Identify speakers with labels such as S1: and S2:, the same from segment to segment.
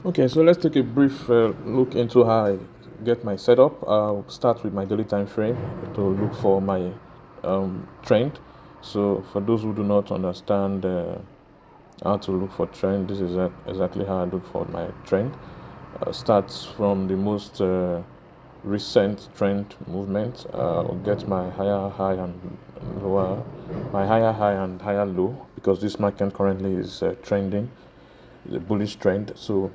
S1: Okay, so let's take a brief look into how I get my setup. I'll start with my daily time frame to look for my trend. So for those who do not understand how to look for trend, this is exactly how I look for my trend. Starts from the most recent trend movement. Get my higher high and lower, my higher high and higher low, because this market currently is trending, the bullish trend. So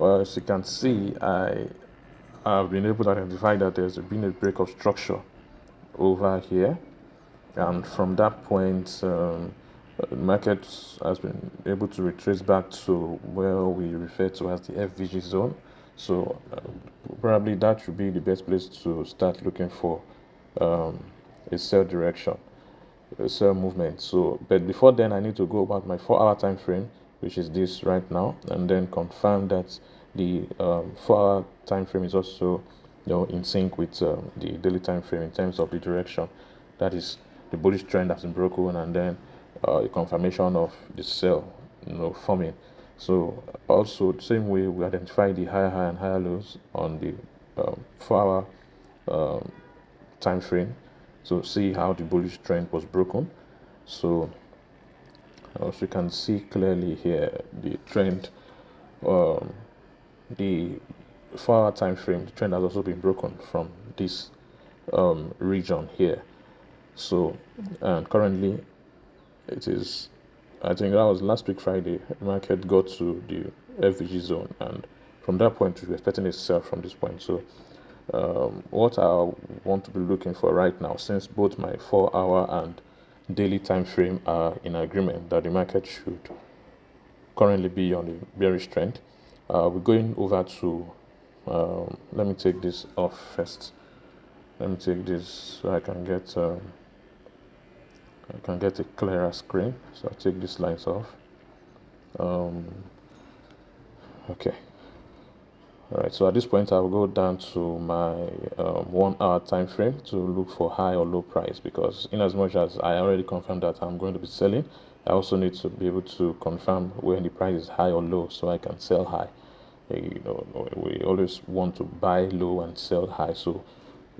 S1: as you can see, I have been able to identify that there's been a break of structure over here, and from that point, the market has been able to retrace back to where we refer to as the FVG zone. So probably that should be the best place to start looking for a sell direction, a sell movement. So, but before then, I need to go about my 4-hour time frame, which is this right now, and then confirm that the 4-hour time frame is also, in sync with the daily time frame in terms of the direction. That is, the bullish trend has been broken, and then a confirmation of the sell, forming. So also the same way we identify the higher high and higher lows on the 4-hour time frame. So see how the bullish trend was broken. So as you can see clearly here, the trend, the 4-hour time frame, the trend has also been broken from this region here. So and currently it is, I think that was last week Friday, the market got to the FVG zone, and from that point we're expecting a sell from this point. So what I want to be looking for right now, since both my 4-hour and daily time frame are in agreement that the market should currently be on the bearish trend, we're going over to let me take this off first. Let me take this so I can get a clearer screen. So I'll take these lines off. Okay. All right, so at this point I'll go down to my 1-hour time frame to look for high or low price, because in as much as I already confirmed that I'm going to be selling, I also need to be able to confirm when the price is high or low so I can sell high. We always want to buy low and sell high. So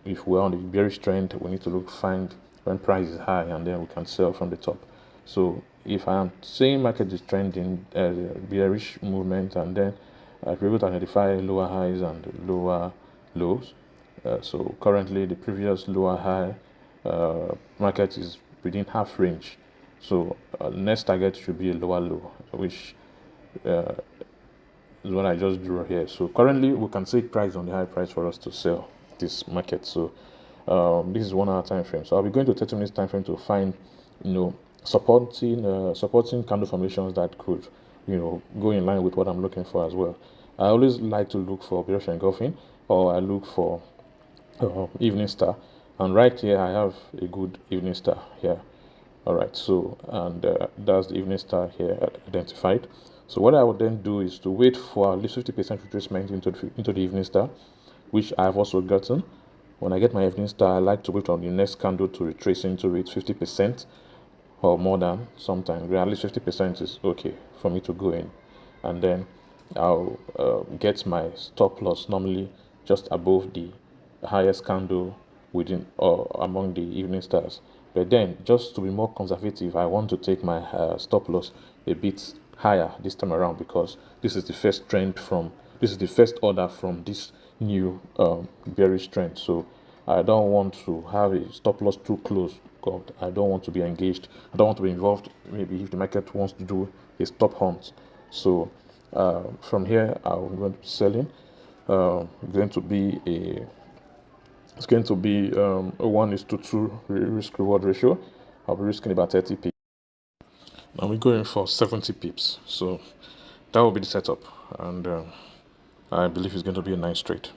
S1: if we're on the bearish trend, we need to find when price is high, and then we can sell from the top. So if I am saying market is trending bearish movement, and then I'll be able to identify lower highs and lower lows. So currently the previous lower high market is within half range. So next target should be a lower low, which is what I just drew here. So currently we can see price on the high price for us to sell this market. So this is 1-hour time frame. So I'll be going to 30 minutes time frame to find, supporting candle formations that could, go in line with what I'm looking for as well. I always like to look for bearish engulfing, or I look for evening star, and right here I have a good evening star here. All right, so and that's the evening star here identified. So what I would then do is to wait for at least 50% retracement into the evening star, which I've also gotten. When I get my evening star, I like to wait on the next candle to retrace into it 50% or more than. Sometimes at least 50% is okay for me to go in, and then I'll get my stop loss normally just above the highest candle within or among the evening stars. But then, just to be more conservative, I want to take my stop loss a bit higher this time around, because this is the first order from this new bearish trend. So I don't want to have a stop loss too close. I don't want to be engaged. I don't want to be involved. Maybe if the market wants to do a stop hunt. So from here, I'm going to be selling. Going to be a It's going to be a 1:2 risk reward ratio. I'll be risking about 30 pips. Now we're going for 70 pips. So that will be the setup, and I believe it's going to be a nice trade.